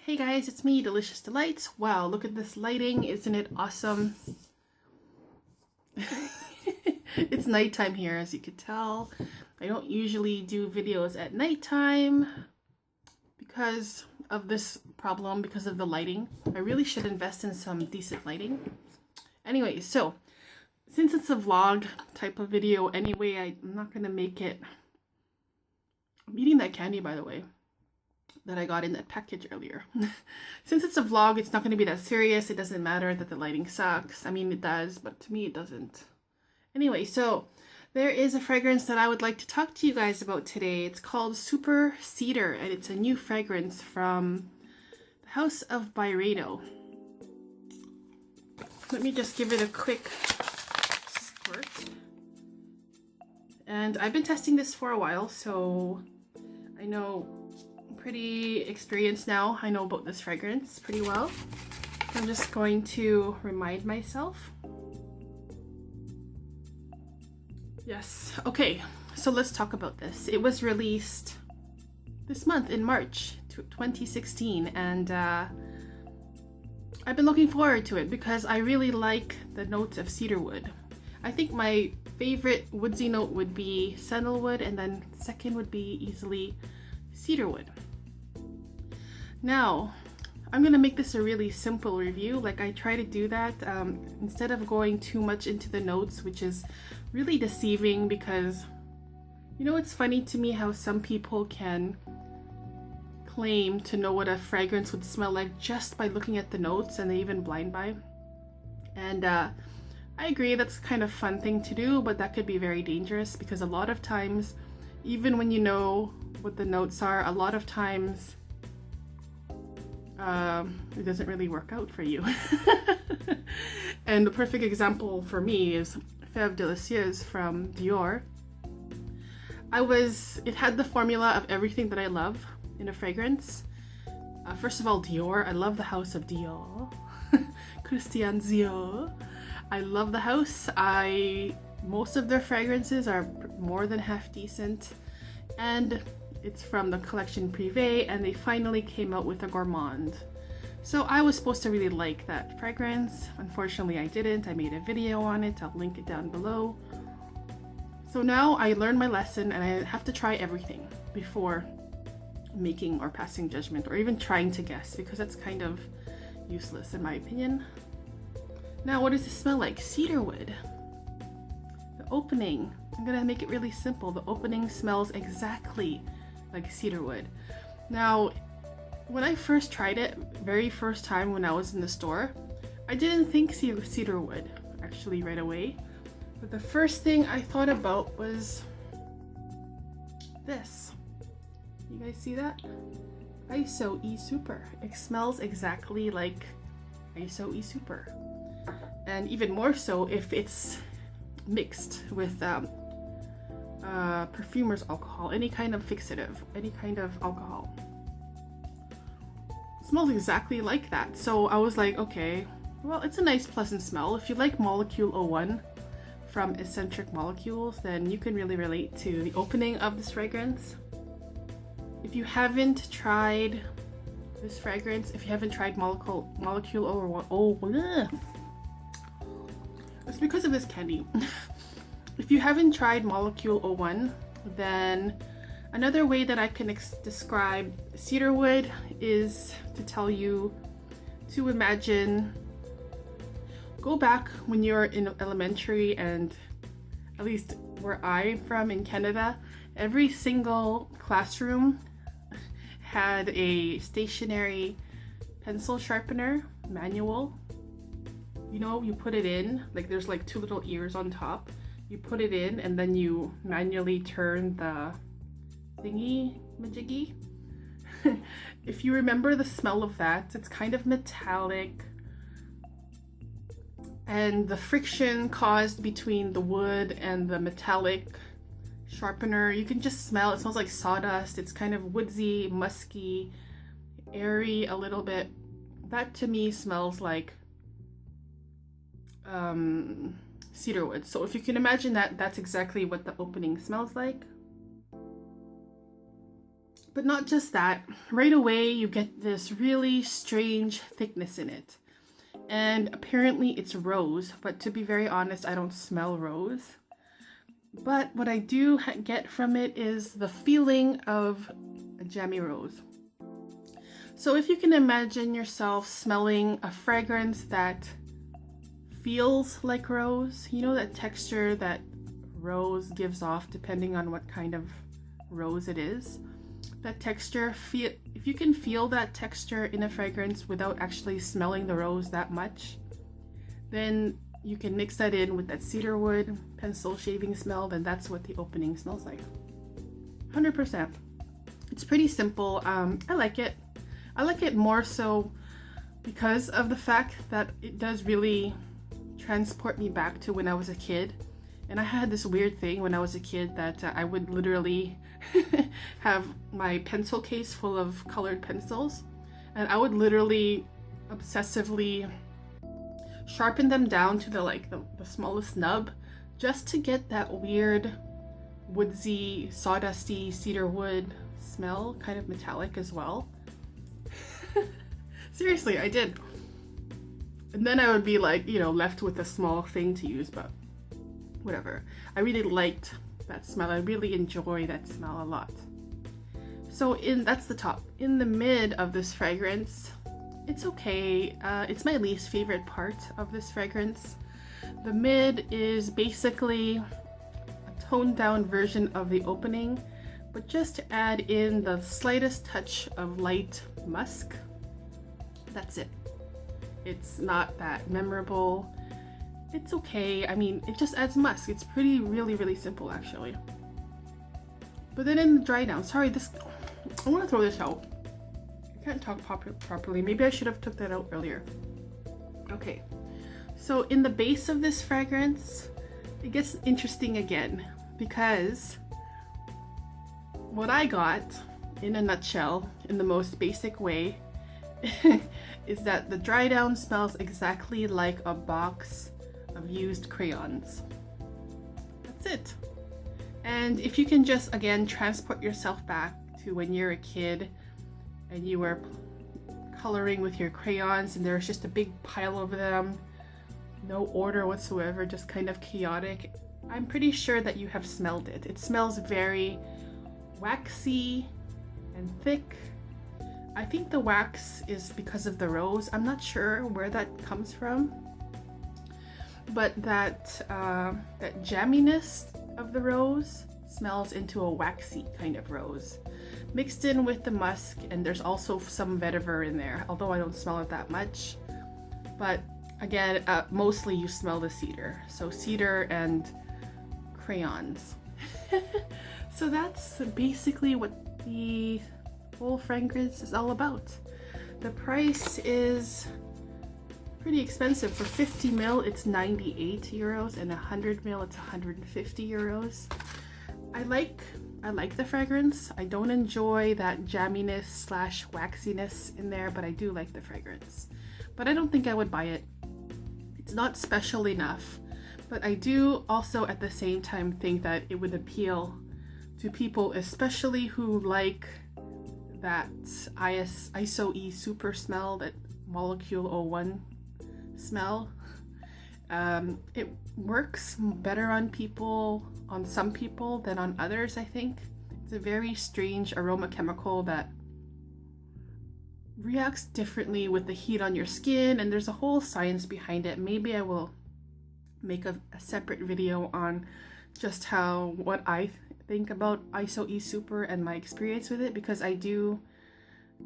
Hey guys, it's me, Delicious Delights. Wow, look at this lighting. Isn't it awesome? It's nighttime here, as you could tell. I don't usually do videos at nighttime because of this problem, because of the lighting. I really should invest in some decent lighting. Anyway, so since it's a vlog type of video anyway, I'm not going to make it... I'm eating that candy, by the way, that I got in that package earlier. Since it's a vlog, it's not going to be that serious. It doesn't matter that the lighting sucks. I mean, it does, but to me it doesn't. Anyway, so there is a fragrance that I would like to talk to you guys about today. It's called Super Cedar, and it's a new fragrance from the House of Byredo. Let me just give it a quick squirt. And I've been testing this for a while, so I know I'm pretty experienced now. I know about this fragrance pretty well. I'm just going to remind myself. Yes, okay, so let's talk about this. It was released this month in March 2016, and I've been looking forward to it because I really like the notes of cedarwood. I think my favorite woodsy note would be sandalwood, and then second would be easily cedarwood. Now, I'm gonna make this a really simple review. Like, I try to do that instead of going too much into the notes, which is really deceiving because, you know, it's funny to me how some people can claim to know what a fragrance would smell like just by looking at the notes, and they even blind buy. And I agree, that's kind of fun thing to do, but that could be very dangerous because a lot of times, even when you know what the notes are, a lot of times it doesn't really work out for you. And the perfect example for me is Fève Délicieuse from Dior. It had the formula of everything that I love in a fragrance. First of all, Dior. I love the house of Dior. Christian Dior. I love the house. Most of their fragrances are more than half decent, and it's from the collection Privé, and they finally came out with a Gourmand. So I was supposed to really like that fragrance. Unfortunately, I didn't. I made a video on it. I'll link it down below. So now I learned my lesson, and I have to try everything before making or passing judgment, or even trying to guess, because that's kind of useless in my opinion. Now, what does it smell like? Cedarwood. The opening, I'm gonna make it really simple. The opening smells exactly like cedarwood. Now, when I first tried it, very first time when I was in the store, I didn't think cedarwood actually right away. But the first thing I thought about was this. You guys see that? ISO E Super. It smells exactly like ISO E Super. And even more so if it's mixed with perfumer's alcohol, any kind of fixative, any kind of alcohol. It smells exactly like that. So I was like, okay, well, it's a nice pleasant smell. If you like Molecule 01 from Eccentric Molecules, then you can really relate to the opening of this fragrance. If you haven't tried this fragrance, if you haven't tried Molecule 01, it's because of this candy. If you haven't tried Molecule 01, then another way that I can describe cedarwood is to tell you to imagine, go back when you're in elementary, and at least where I'm from in Canada, every single classroom had a stationary pencil sharpener manual. You know, you put it in, like there's like two little ears on top. You put it in, and then you manually turn the thingy majiggy. If you remember the smell of that, it's kind of metallic, and the friction caused between the wood and the metallic sharpener, you can just smell. It smells like sawdust. It's kind of woodsy, musky, airy a little bit. That to me smells like cedarwood. So if you can imagine that, that's exactly what the opening smells like. But not just that, right away you get this really strange thickness in it. And apparently it's rose, but to be very honest, I don't smell rose. But what I do get from it is the feeling of a jammy rose. So if you can imagine yourself smelling a fragrance that feels like rose, you know that texture that rose gives off depending on what kind of rose it is. That texture, if you can feel that texture in a fragrance without actually smelling the rose that much, then you can mix that in with that cedar wood pencil shaving smell, then that's what the opening smells like. 100%. It's pretty simple. I like it. I like it more so because of the fact that it does really transport me back to when I was a kid. And I had this weird thing when I was a kid that I would literally have my pencil case full of colored pencils, and I would literally obsessively sharpen them down to the smallest nub just to get that weird woodsy, sawdusty cedar wood smell, kind of metallic as well. Seriously, I did. And then I would be like, you know, left with a small thing to use, but whatever. I really liked that smell. I really enjoy that smell a lot. So that's the top. In the mid of this fragrance, it's okay. It's my least favorite part of this fragrance. The mid is basically a toned down version of the opening, but just to add in the slightest touch of light musk. That's it. It's not that memorable. It's okay. I mean, it just adds musk. It's really simple actually. But then in the dry down, sorry, I want to throw this out. I can't talk properly. Maybe I should have took that out earlier. Okay, so in the base of this fragrance, it gets interesting again, because what I got, in a nutshell, in the most basic way, is that the dry down smells exactly like a box of used crayons. That's it. And if you can just again transport yourself back to when you're a kid and you were coloring with your crayons and there's just a big pile of them, no order whatsoever, just kind of chaotic, I'm pretty sure that you have smelled it. It smells very waxy and thick. I think the wax is because of the rose. I'm not sure where that comes from, but that jamminess of the rose smells into a waxy kind of rose, mixed in with the musk, and there's also some vetiver in there, although I don't smell it that much. But again, mostly you smell the cedar, so cedar and crayons. So that's basically what the whole fragrance is all about. The price is pretty expensive. For 50 ml it's 98 euros, and 100 ml it's 150 euros. I like the fragrance. I don't enjoy that jamminess slash waxiness in there, but I do like the fragrance. But I don't think I would buy it. It's not special enough, but I do also at the same time think that it would appeal to people, especially who like that ISO-E super smell, that molecule 01 smell. It works better on some people than on others, I think. It's a very strange aroma chemical that reacts differently with the heat on your skin, and there's a whole science behind it. Maybe I will make a separate video on just what I think about ISO-E Super and my experience with it, because I do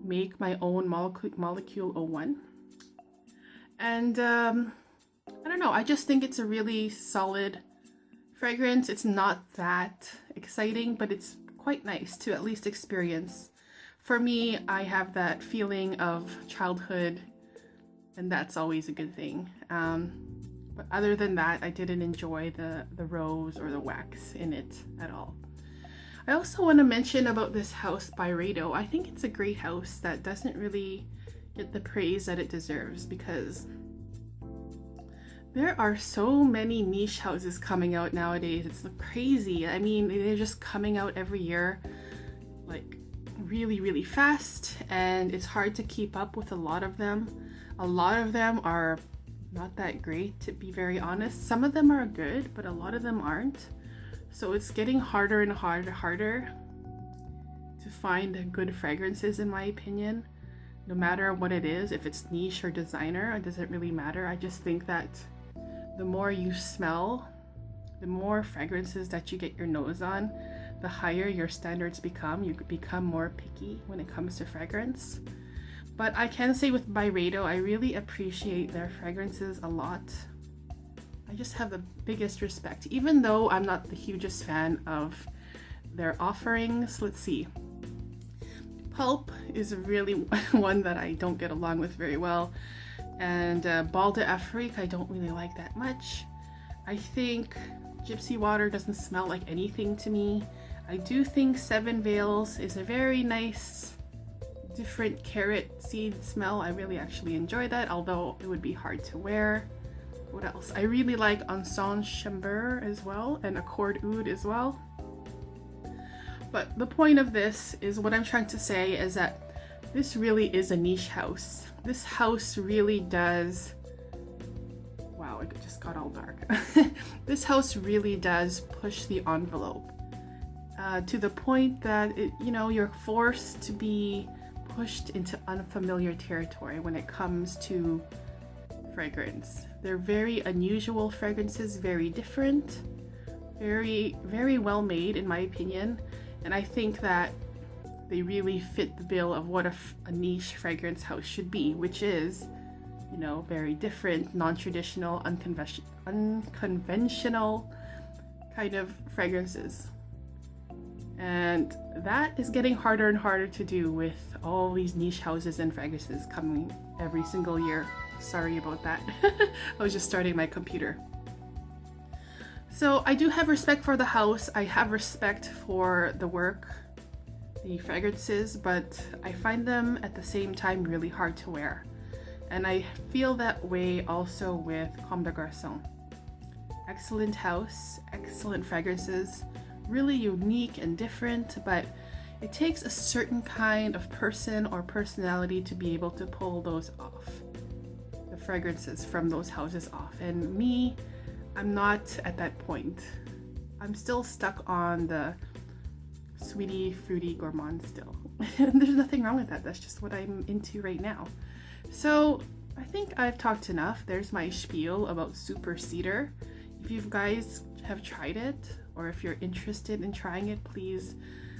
make my own molecule 01. And I don't know, I just think it's a really solid fragrance. It's not that exciting, but it's quite nice to at least experience. For me, I have that feeling of childhood, and that's always a good thing. But other than that, I didn't enjoy the rose or the wax in it at all. I also want to mention about this house, Byredo. I think it's a great house that doesn't really get the praise that it deserves, because there are so many niche houses coming out nowadays. It's crazy. I mean, they're just coming out every year. Like, really, really fast, and it's hard to keep up with a lot of them. A lot of them are not that great, to be very honest. Some of them are good, but a lot of them aren't. So it's getting harder and harder to find good fragrances, in my opinion. No matter what it is, if it's niche or designer, it doesn't really matter. I just think that the more you smell, the more fragrances that you get your nose on, the higher your standards become. You become more picky when it comes to fragrance. But I can say with Byredo, I really appreciate their fragrances a lot. I just have the biggest respect, even though I'm not the hugest fan of their offerings. Let's see. Pulp is really one that I don't get along with very well. And Bal d'Afrique, I don't really like that much. I think Gypsy Water doesn't smell like anything to me. I do think Seven Veils is a very nice, different carrot seed smell. I really actually enjoy that, although it would be hard to wear. What else? I really like Encens Chamber as well, and Accord Oud as well. But the point of this is, what I'm trying to say is that this really is a niche house. This house really does... Wow, it just got all dark. This house really does push the envelope to the point that you're forced to be pushed into unfamiliar territory when it comes to fragrance. They're very unusual fragrances, very different, very, very well made in my opinion, and I think that they really fit the bill of what a niche fragrance house should be, which is, very different, non-traditional, unconventional kind of fragrances. And that is getting harder and harder to do with all these niche houses and fragrances coming every single year. Sorry about that. I was just starting my computer. So I do have respect for the house. I have respect for the work, the fragrances, but I find them at the same time really hard to wear. And I feel that way also with Comme des Garçons. Excellent house, excellent fragrances, really unique and different, but it takes a certain kind of person or personality to be able to pull those off, the fragrances from those houses off. And me, I'm not at that point. I'm still stuck on the sweetie, fruity, gourmand still. And there's nothing wrong with that. That's just what I'm into right now. So I think I've talked enough. There's my spiel about Super Cedar. If you guys have tried it, or if you're interested in trying it, please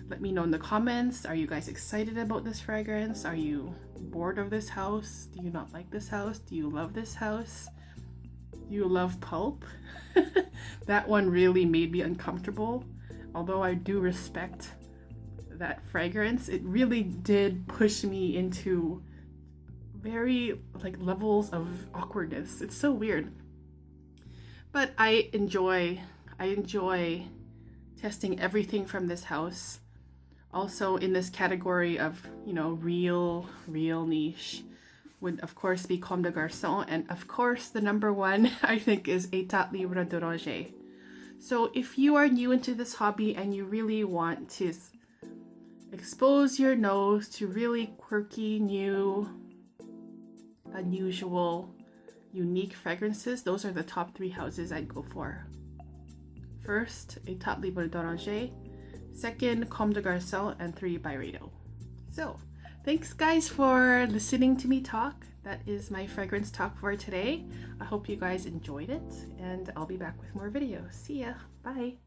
let me know in the comments. Are you guys excited about this fragrance? Are you bored of this house? Do you not like this house? Do you love this house? Do you love Pulp? That one really made me uncomfortable. Although I do respect that fragrance, it really did push me into very levels of awkwardness. It's so weird. But I enjoy testing everything from this house. Also in this category of, real niche would of course be Comme des Garçons, and of course the number one I think is État Libre d'Oranger. So if you are new into this hobby and you really want to expose your nose to really quirky, new, unusual, unique fragrances, those are the top 3 houses I'd go for. First, État Libre d'Oranger. Second, Comme des Garçons. And 3, Byredo. So, thanks guys for listening to me talk. That is my fragrance talk for today. I hope you guys enjoyed it, and I'll be back with more videos. See ya. Bye.